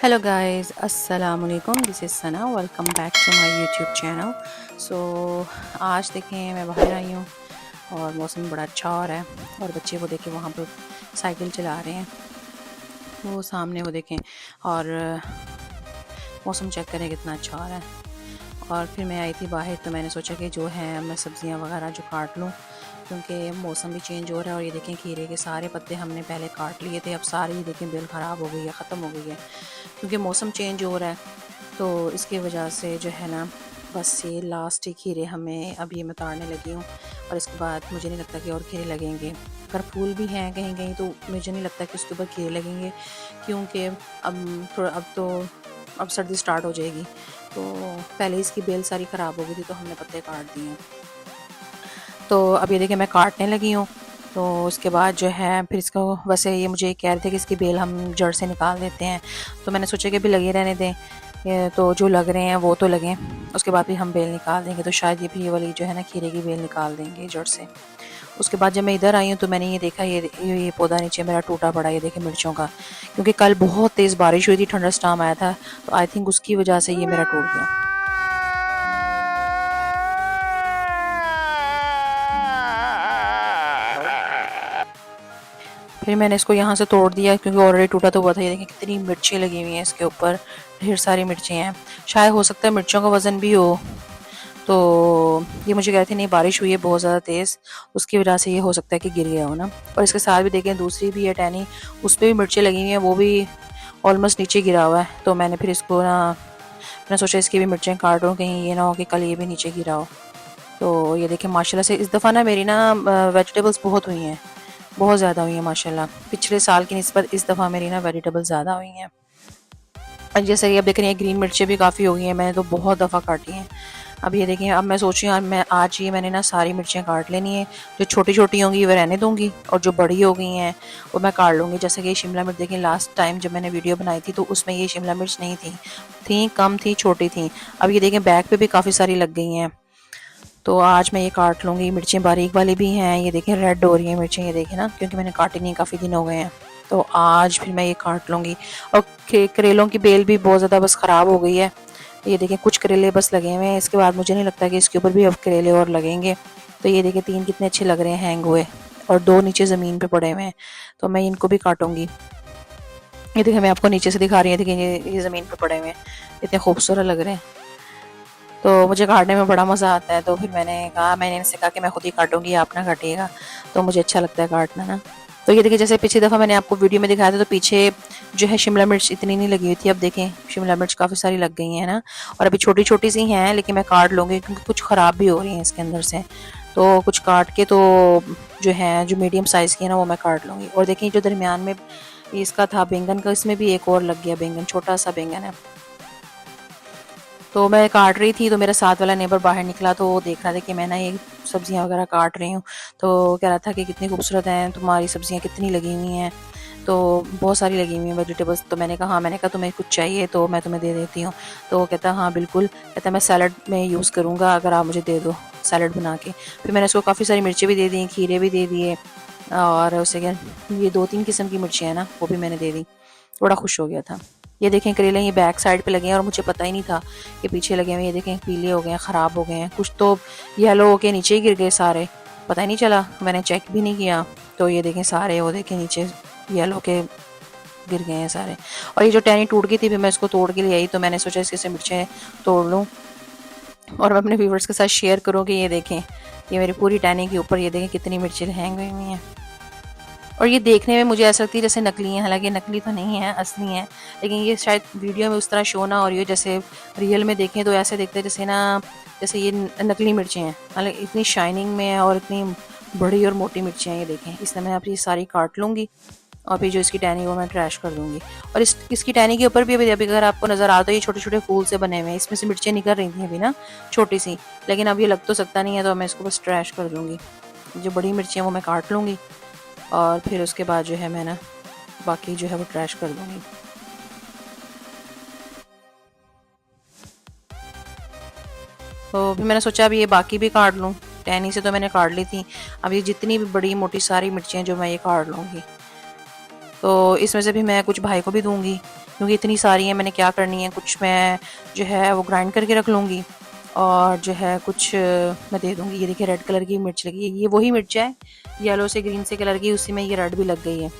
Hello guys, अस्सलाम वालेकुम। This is Sana. Welcome back to my YouTube channel. So आज देखें मैं बाहर आई हूँ और मौसम बड़ा अच्छा हो रहा है और बच्चे वो देखें वहाँ पर साइकिल चला रहे हैं, वो सामने वो देखें। और मौसम चेक करें कितना अच्छा हो रहा है। और फिर मैं आई थी बाहर तो मैंने सोचा कि जो है मैं सब्ज़ियाँ वगैरह जो काट लूँ, क्योंकि मौसम भी चेंज हो रहा है। और ये देखें खीरे के सारे पत्ते हमने पहले काट लिए थे, अब सारी ये देखें बेल ख़राब हो गई है, ख़त्म हो गई है, क्योंकि मौसम चेंज हो रहा है। तो इसकी वजह से जो है ना, बस ये लास्ट ही खीरे हमें अभी मैं उतारने लगी हूँ। और इसके बाद मुझे नहीं लगता कि और खीरे लगेंगे। अगर फूल भी हैं कहीं कहीं तो मुझे नहीं लगता कि उसके ऊपर खीरे लगेंगे, क्योंकि अब सर्दी स्टार्ट हो जाएगी। तो पहले इसकी बेल सारी ख़राब हो गई थी तो हमने पत्ते काट दिए हैं। तो अब ये देखिए मैं काटने लगी हूँ। तो उसके बाद जो है फिर इसको, वैसे ये मुझे कह रहे थे कि इसकी बेल हम जड़ से निकाल देते हैं, तो मैंने सोचा कि अभी लगे रहने दें। तो जो लग रहे हैं वो तो लगें, उसके बाद भी हम बेल निकाल देंगे। तो शायद ये भी ये वाली जो है ना खीरे की बेल निकाल देंगे जड़ से। उसके बाद जब मैं इधर आई हूँ तो मैंने ये देखा, ये पौधा नीचे मेरा टूटा पड़ा, ये देखे मिर्चों का, क्योंकि कल बहुत तेज़ बारिश हुई थी, ठंडा स्टार्म आया था, तो आई थिंक उसकी वजह से ये मेरा टूट गया। फिर मैंने इसको यहाँ से तोड़ दिया क्योंकि ऑलरेडी टूटा तो हुआ था। ये देखिए कितनी मिर्चें लगी हुई हैं इसके ऊपर, ढेर सारी मिर्चें हैं। शायद हो सकता है मिर्चों का वज़न भी हो। तो ये मुझे कह रहे थे नहीं बारिश हुई है बहुत ज़्यादा तेज़, उसकी वजह से ये हो सकता है कि गिर गया हो ना। और इसके साथ भी देखें दूसरी भी है टहनी, उस पर भी मिर्चें लगी हुई हैं, वो भी ऑलमोस्ट नीचे गिरा हुआ है। तो मैंने फिर इसको ना, मैंने सोचा इसकी भी मिर्चें काट दूँ, कहीं ये ना हो कि कल ये भी नीचे गिरा हो। तो ये देखें माशाल्लाह से इस दफ़ा ना मेरी ना वेजिटेबल्स बहुत हुई हैं, बहुत ज़्यादा हुई हैं माशाल्लाह। पिछले साल की निस्बत इस दफ़ा मेरी ना वेजिटेबल ज़्यादा हुई हैं। और जैसे कि अब देख रही हैं ग्रीन मिर्चें भी काफ़ी हो गई हैं, मैंने तो बहुत दफ़ा काटी हैं। अब ये देखें, अब मैं सोच रही हूँ मैं आज ये मैंने ना सारी मिर्चें काट लेनी है। जो छोटी छोटी होंगी वो रहने दूंगी और जो बड़ी हो गई हैं वो मैं काट लूँगी। जैसे कि शिमला मिर्च देखें, लास्ट टाइम जब मैंने वीडियो बनाई थी तो उसमें ये शिमला मिर्च नहीं थी कम थी, छोटी थी। अब ये देखें बैक पे भी काफ़ी सारी लग गई हैं, तो आज मैं ये काट लूँगी। मिर्चें बारीक वाली भी हैं, ये देखें रेड हो रही हैं मिर्चें, ये देखें ना, क्योंकि मैंने काटी नहीं, काफ़ी दिन हो गए हैं। तो आज फिर मैं ये काट लूँगी। और करेलों की बेल भी बहुत ज़्यादा बस ख़राब हो गई है। ये देखें कुछ करेले बस लगे हुए हैं, इसके बाद मुझे नहीं लगता कि इसके ऊपर भी अब करेले और लगेंगे। तो ये देखें 3 कितने अच्छे लग रहे हैं हैंग हुए, और 2 नीचे ज़मीन पे पड़े हुए हैं, तो मैं इनको भी काटूंगी। ये देखें मैं आपको नीचे से दिखा रही हूँ, देखिए ये ज़मीन पे पड़े हुए हैं, इतने खूबसूरत लग रहे हैं। तो मुझे काटने में बड़ा मज़ा आता है, तो फिर मैंने इनसे कहा कि मैं खुद ही काटूंगी, आप ना काटिएगा। तो मुझे अच्छा लगता है काटना ना। तो ये देखिए जैसे पिछली दफ़ा मैंने आपको वीडियो में दिखाया था तो पीछे जो है शिमला मिर्च इतनी नहीं लगी हुई थी, अब देखें शिमला मिर्च काफ़ी सारी लग गई हैं ना। और अभी छोटी छोटी सी हैं, लेकिन मैं काट लूँगी क्योंकि कुछ ख़राब भी हो रही हैं इसके अंदर से। तो कुछ काट के तो जो है जो मीडियम साइज़ की है ना वो मैं काट लूँगी। और देखिए जो दरमियान में इसका था बैंगन का, इसमें भी एक और लग गया बैंगन, छोटा सा बैंगन है। तो मैं काट रही थी तो मेरा साथ वाला नेबर बाहर निकला, तो वो देख रहा था कि मैं ना ये सब्जियां वगैरह काट रही हूँ। तो कह रहा था कि कितनी खूबसूरत हैं तुम्हारी सब्जियां, कितनी लगी हुई हैं। तो बहुत सारी लगी हुई हैं वेजिटेबल्स। तो मैंने कहा हाँ, मैंने कहा तुम्हें कुछ चाहिए तो मैं तुम्हें दे देती हूँ। तो वो कहता हाँ बिल्कुल, कहता मैं सैलड में यूज़ करूँगा अगर आप मुझे दे दो सैलड बना के। फिर मैंने उसको काफ़ी सारी मिर्चें भी दे दी, खीरे भी दे दिए, और उसे क्या, ये 2-3 किस्म की मिर्चें हैं ना वो भी मैंने दे दी। बड़ा खुश हो गया था। ये देखें करेले ये बैक साइड पे लगे हैं और मुझे पता ही नहीं था कि पीछे लगे हुए। ये देखें पीले हो गए हैं, ख़राब हो गए हैं, कुछ तो येलो होके नीचे ही गिर गए सारे, पता ही नहीं चला, मैंने चेक भी नहीं किया। तो ये देखें सारे वो देखें नीचे येलो के गिर गए हैं सारे। और ये जो टहनी टूट गई थी फिर मैं इसको तोड़ के ले आई, तो मैंने सोचा इसके से मिर्चें तोड़ लूँ और मैं अपने व्यूवर्स के साथ शेयर करूँ कि ये देखें ये मेरी पूरी टहनी के ऊपर ये देखें कितनी मिर्चें हैंग हुई हैं। और ये देखने में मुझे ऐसा लगती है जैसे नकली है, हालांकि नकली तो नहीं है, असली है। लेकिन ये शायद वीडियो में उस तरह शो ना हो रही हो, जैसे रियल में देखें तो ऐसे दिखते हैं जैसे ना, जैसे ये नकली मिर्चें हैं। हालांकि इतनी शाइनिंग में है और इतनी बड़ी और मोटी मिर्चें हैं। ये देखें, इसलिए मैं अब ये सारी काट लूँगी और फिर जो इसकी टहनी है वो मैं ट्रैश कर दूँगी। और इसकी टहनी के ऊपर भी अभी अगर आपको नज़र आता है ये छोटे छोटे फूल से बने हुए हैं, इसमें से मिर्चें निकल रही थी अभी ना छोटी सी, लेकिन अब ये लग तो सकता नहीं है, तो मैं इसको बस ट्रैश कर दूँगी। जो बड़ी मिर्चें हैं वो मैं काट लूँगी और फिर उसके बाद जो है मैं ना बाकी जो है वो ट्रैश कर दूँगी। तो फिर मैंने सोचा अभी ये बाकी भी काट लूँ, टहनी से तो मैंने काट ली थी, अब ये जितनी भी बड़ी मोटी सारी मिर्चें जो मैं ये काट लूँगी। तो इसमें से भी मैं कुछ भाई को भी दूँगी, क्योंकि इतनी सारी हैं, मैंने क्या करनी है, कुछ मैं जो है वो ग्राइंड करके रख लूँगी और जो है कुछ मैं दे दूँगी। ये देखिए रेड कलर की मिर्च लगी है, ये वही मिर्च है येलो से ग्रीन से कलर की, उसी में ये रेड भी लग गई है,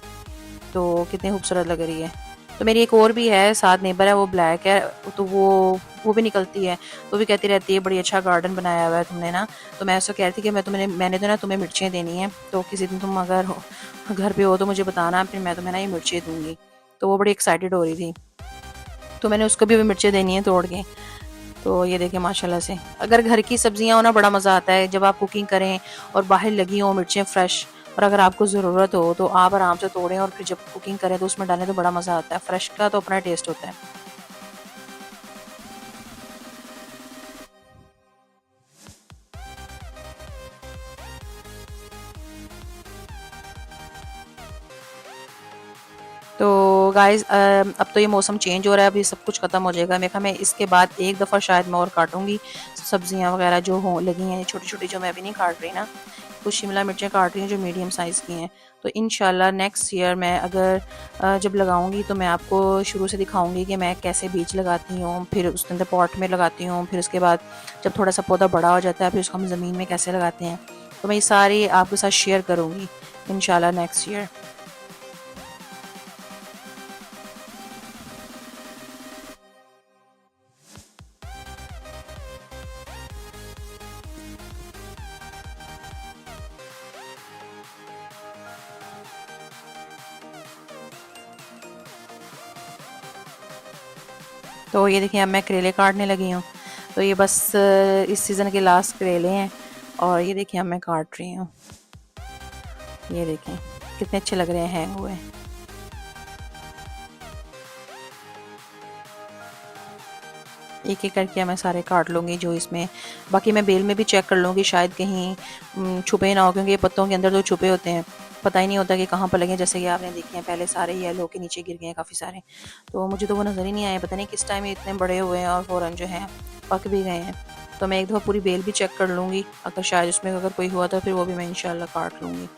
तो कितनी खूबसूरत लग रही है। तो मेरी एक और भी है साथ नेबर है, वो ब्लैक है, तो वो भी निकलती है, तो भी कहती रहती है बड़ी अच्छा गार्डन बनाया हुआ है तुमने ना। तो मैं उसको कह रही थी कि मैंने तो ना तुम्हें मिर्चें देनी है, तो किसी दिन तुम अगर घर पे हो तो मुझे बताना, फिर मैं तुम्हें ना ये मिर्चें दूंगी। तो वो बड़ी एक्साइटेड हो रही थी, तो मैंने उसको भी अभी मिर्चें देनी है तोड़ के। तो ये देखिए माशाल्लाह से, अगर घर की सब्जियां हो ना बड़ा मज़ा आता है, जब आप कुकिंग करें और बाहर लगी हो मिर्चें फ्रेश, और अगर आपको ज़रूरत हो तो आप आराम से तोड़ें और फिर जब कुकिंग करें तो उसमें डालें, तो बड़ा मज़ा आता है। फ्रेश का तो अपना टेस्ट होता है। तो गाइस अब तो ये मौसम चेंज हो रहा है, अभी सब कुछ ख़त्म हो जाएगा। मैं इसके बाद एक दफ़ा शायद मैं और काटूंगी सब्जियां वगैरह जो हो लगी हैं छोटी छोटी, जो मैं अभी नहीं काट रही ना। कुछ शिमला मिर्चें काट रही हूँ जो मीडियम साइज़ की हैं। तो इंशाल्लाह नेक्स्ट ईयर मैं अगर जब लगाऊंगी तो मैं आपको शुरू से दिखाऊंगी कि मैं कैसे बीज लगाती हूँ, फिर उसके अंदर पॉट में लगाती हूँ, फिर उसके बाद जब थोड़ा सा पौधा बड़ा हो जाता है फिर उसको हम ज़मीन में कैसे लगाते हैं। तो मैं ये सारी आपके साथ शेयर करूँगी इंशाल्लाह नेक्स्ट ईयर। तो ये देखिए अब मैं करेले काटने लगी हूँ। तो ये बस इस सीज़न के लास्ट करेले हैं, और ये देखिए अब मैं काट रही हूँ। ये देखें कितने अच्छे लग रहे हैं हैंग हुए। एक एक करके मैं सारे काट लूँगी जो इसमें, बाकी मैं बेल में भी चेक कर लूँगी शायद कहीं छुपे ना हो, क्योंकि ये पत्तों के अंदर तो छुपे होते हैं, पता ही नहीं होता कि कहाँ पर लगे। जैसे कि आपने देखे हैं पहले सारे येलो के नीचे गिर गए हैं काफ़ी सारे, तो मुझे तो वो नज़र ही नहीं आए, पता नहीं किस टाइम ये इतने बड़े हुए हैं और फ़ौरन जो है पक भी गए हैं। तो मैं एक दफ़ा पूरी बेल भी चेक कर लूँगी, अगर शायद उसमें अगर कोई हुआ तो फिर वो भी मैं इंशाल्लाह काट लूँगी।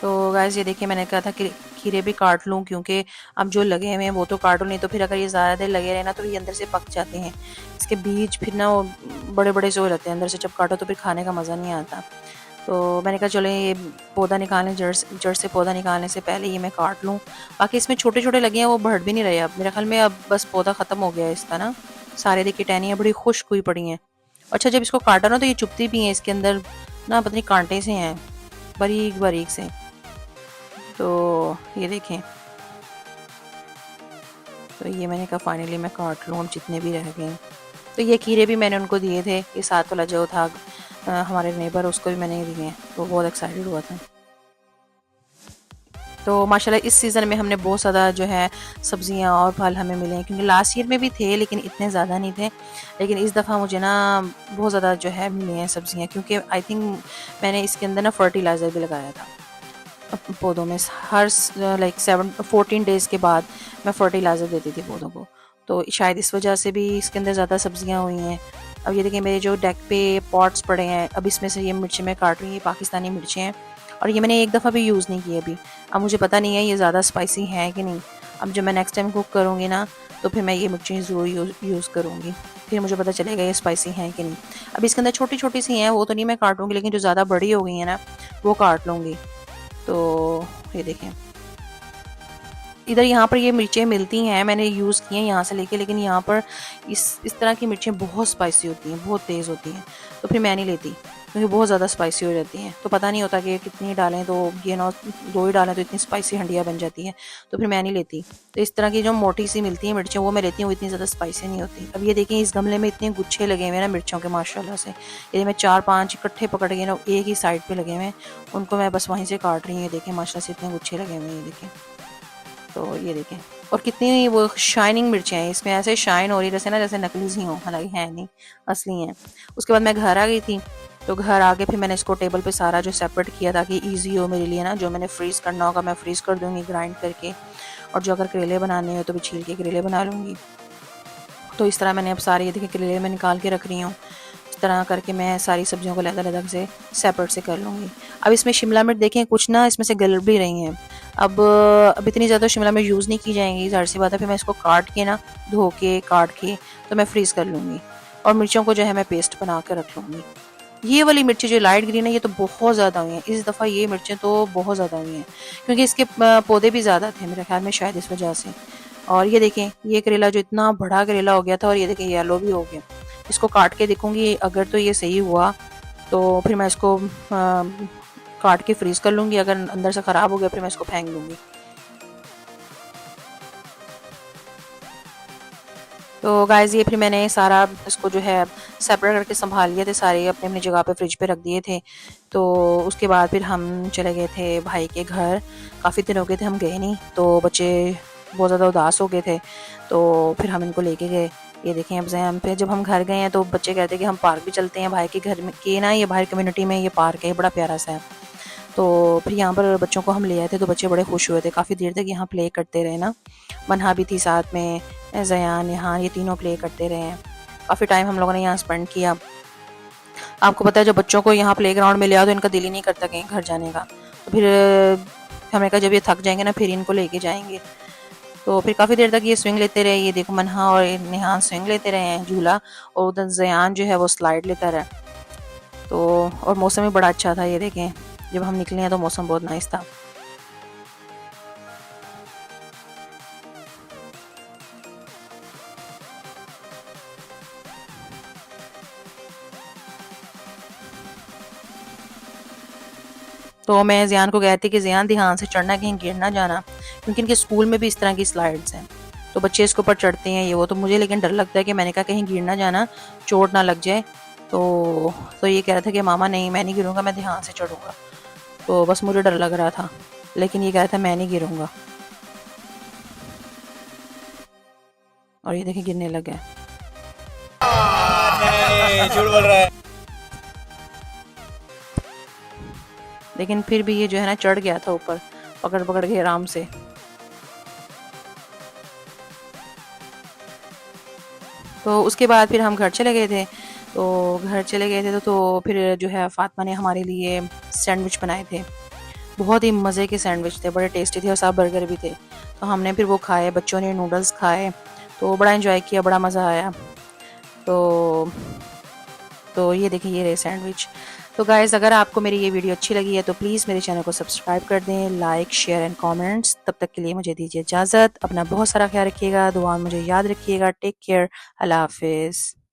तो गाइस ये देखिए मैंने कहा था कि खीरे भी काट लूँ, क्योंकि अब जो लगे हुए हैं वो तो काटूँ, नहीं तो फिर अगर ये ज़्यादा देर लगे रहे ना तो ये अंदर से पक जाते हैं। इसके बीज फिर ना वो बड़े बड़े से हो जाते हैं अंदर से, जब काटो तो फिर खाने का मज़ा नहीं आता। तो मैंने कहा चलो ये पौधा निकालने, जड़ से पौधा निकालने से पहले ये मैं काट लूँ। बाकी इसमें छोटे छोटे लगे हैं वो बढ़ भी नहीं रहे, अब मेरे ख्याल में अब बस पौधा ख़त्म हो गया है इसका ना। सारे देखिए टहनियाँ बड़ी खुश्क हुई पड़ी हैं। अच्छा जब इसको काटा ना तो ये चुभती भी हैं, इसके अंदर ना पता नहीं कांटे से हैं बारीक बारीक से। तो ये देखें, तो ये मैंने कहा फाइनली मैं काट लूँ अब जितने भी रह गए। तो ये खीरे भी मैंने उनको दिए थे, ये साथ वाला जो था हमारे नेबर, उसको भी मैंने दिए, तो वो बहुत एक्साइटेड हुआ था। तो माशाल्लाह इस सीज़न में हमने बहुत ज़्यादा जो है सब्जियां और फल हमें मिले हैं, क्योंकि लास्ट ईयर में भी थे लेकिन इतने ज़्यादा नहीं थे। लेकिन इस दफ़ा मुझे ना बहुत ज़्यादा जो है मिली हैं सब्जियां, क्योंकि आई थिंक मैंने इसके अंदर ना फर्टिलाइज़र भी लगाया था पौधों में। हर लाइक 14 डेज़ के बाद मैं फर्टिलाइज़र देती थी पौधों को, तो शायद इस वजह से भी इसके अंदर ज़्यादा सब्जियां हुई हैं। अब ये देखिए मेरे जो डेक पे पॉट्स पड़े हैं, अब इसमें से ये मिर्ची मैं काट रही हूँ, ये पाकिस्तानी मिर्ची हैं, और ये मैंने एक दफ़ा भी यूज़ नहीं की अभी। अब मुझे पता नहीं है ये ज़्यादा स्पाइसी है कि नहीं। अब जब मैं नेक्स्ट टाइम कुक करूँगी ना तो फिर मैं ये मिर्ची ज़रूर यूज़ करूँगी, फिर मुझे पता चलेगा ये स्पाइसी हैं कि नहीं। अब इसके अंदर छोटी छोटी सी हैं वो तो नहीं मैं काटूँगी, लेकिन जो ज़्यादा बड़ी हो गई हैं ना वो काट लूँगी। तो ये देखें इधर यहाँ पर ये मिर्चें मिलती हैं, मैंने यूज़ की हैं यहाँ से लेके, लेकिन यहाँ पर इस तरह की मिर्चें बहुत स्पाइसी होती हैं, बहुत तेज़ होती हैं, तो फिर मैं नहीं लेती, क्योंकि बहुत ज़्यादा स्पाइसी हो जाती हैं। तो पता नहीं होता कि कितनी डालें, तो ये ना दो ही डालें तो इतनी स्पाइसी हंडिया बन जाती हैं, तो फिर मैं नहीं लेती। तो इस तरह की जो मोटी सी मिलती हैं मिर्चें वो मैं लेती हूँ, वो इतनी ज़्यादा स्पाइसी नहीं होती। अब ये देखें इस गमले में इतने गुच्छे लगे हुए हैं ना मिर्चों के माशाल्लाह से, ये मैं 4-5 इकट्ठे पकड़ के ना एक ही साइड पर लगे हुए हैं, उनको मैं बस वहीं से काट रही हूँ। ये देखें माशाल्लाह से इतने गुच्छे लगे हुए हैं, ये देखें। तो ये देखें, और कितनी वो शाइनिंग मिर्चें हैं, इसमें ऐसे शाइन हो रही जैसे ना जैसे नकली सी हों, हालांकि है नहीं, असली हैं। उसके बाद मैं घर आ गई थी, तो घर आके फिर मैंने इसको टेबल पे सारा जो सेपरेट किया ताकि इजी हो मेरे लिए ना, जो मैंने फ्रीज़ करना होगा मैं फ्रीज़ कर दूँगी ग्राइंड करके, और जो अगर करेले बनाने हो तो भी छील के करेले बना लूँगी। तो इस तरह मैंने अब सारे ये देखिए करेले मैं निकाल के रख रही हूँ। तरह करके मैं सारी सब्जियों को अलग-अलग से सेपरेट से कर लूँगी। अब इसमें शिमला मिर्च देखें कुछ ना इसमें से गल भी रही हैं। अब इतनी ज़्यादा शिमला मिर्च यूज़ नहीं की जाएँगी, ज़ाहिर-सी बात है। फिर मैं इसको काट के ना, धो के, काट के तो मैं फ्रीज़ कर लूँगी और मिर्चों को जो है मैं पेस्ट बना के रख लूँगी। ये वाली मिर्ची जो लाइट ग्रीन है ये तो बहुत ज़्यादा हुई हैं। इस दफ़ा ये मिर्चें तो बहुत ज़्यादा हुई हैं क्योंकि इसके पौधे भी ज़्यादा थे मेरे ख्याल में, शायद इस वजह से। और ये देखें, ये करेला जो इतना बड़ा करेला हो गया था और ये देखें येलो भी हो गया। इसको काट के देखूंगी, अगर तो ये सही हुआ तो फिर मैं इसको काट के फ्रीज कर लूँगी, अगर अंदर से ख़राब हो गया फिर मैं इसको फेंक दूँगी। तो गाइस ये फिर मैंने सारा इसको जो है सेपरेट करके संभाल लिए थे, सारे अपनी अपनी जगह पे फ्रिज पे रख दिए थे। तो उसके बाद फिर हम चले गए थे भाई के घर। काफ़ी दिन हो गए थे हम गए नहीं, तो बच्चे बहुत ज़्यादा उदास हो गए थे, तो फिर हम इनको लेके गए। ये देखें, अब हम फिर जब हम घर गए हैं तो बच्चे कहते हैं कि हम पार्क भी चलते हैं भाई के घर में, के ना ये बाहर कम्युनिटी में ये पार्क है, बड़ा प्यारा सा है। तो फिर यहाँ पर बच्चों को हम ले आए थे, तो बच्चे बड़े खुश हुए थे, काफ़ी देर तक यहाँ प्ले करते रहे ना। मन्हा भी थी साथ में, ज़यान, यहाँ, ये तीनों प्ले करते रहे हैं। काफ़ी टाइम हम लोगों ने यहाँ स्पेंड किया। आपको पता है जब बच्चों को यहाँ प्ले ग्राउंड में ले आओ तो इनका दिल ही नहीं करता कहीं घर जाने का। तो फिर हमने कहा जब ये थक जाएंगे ना फिर इनको लेके जाएंगे। तो फिर काफ़ी देर तक ये स्विंग लेते रहे। ये देखो, मन्हा और नेहान स्विंग लेते रहे हैं झूला, और उधर ज़यान जो है वो स्लाइड लेता रहा। तो और मौसम भी बड़ा अच्छा था, ये देखें जब हम निकले हैं तो मौसम बहुत नाइस था। तो मैं ज़ियान को कहती कि ज़ियान ध्यान से चढ़ना, कहीं गिर ना जाना, क्योंकि इनके स्कूल में भी इस तरह की स्लाइड्स हैं, तो बच्चे इसके ऊपर चढ़ते हैं ये वो। तो मुझे लेकिन डर लगता है कि मैंने कहा कहीं गिर ना जाना, चोट ना लग जाए। तो ये कह रहा था कि मामा नहीं, मैं नहीं गिरूंगा, मैं ध्यान से चढ़ूंगा। तो बस मुझे डर लग रहा था, लेकिन ये कह रहा था मैं नहीं गिरूंगा, और ये देखिए गिरने लगा है। नहीं, झूठ बोल रहा है। लेकिन फिर भी ये जो है ना चढ़ गया था ऊपर, पकड़ पकड़ के आराम से। तो उसके बाद फिर हम घर चले गए थे। तो फिर जो है फातिमा ने हमारे लिए सैंडविच बनाए थे। बहुत ही मज़े के सैंडविच थे, बड़े टेस्टी थे, और साथ बर्गर भी थे। तो हमने फिर वो खाए, बच्चों ने नूडल्स खाए, तो बड़ा एंजॉय किया, बड़ा मज़ा आया। तो ये देखिए ये रहे सैंडविच। तो गाइज़ अगर आपको मेरी ये वीडियो अच्छी लगी है तो प्लीज़ मेरे चैनल को सब्सक्राइब कर दें, लाइक, शेयर एंड कमेंट्स। तब तक के लिए मुझे दीजिए इजाज़त। अपना बहुत सारा ख्याल रखिएगा, दुआ में मुझे याद रखिएगा। टेक केयर, अल्लाह हाफिज़।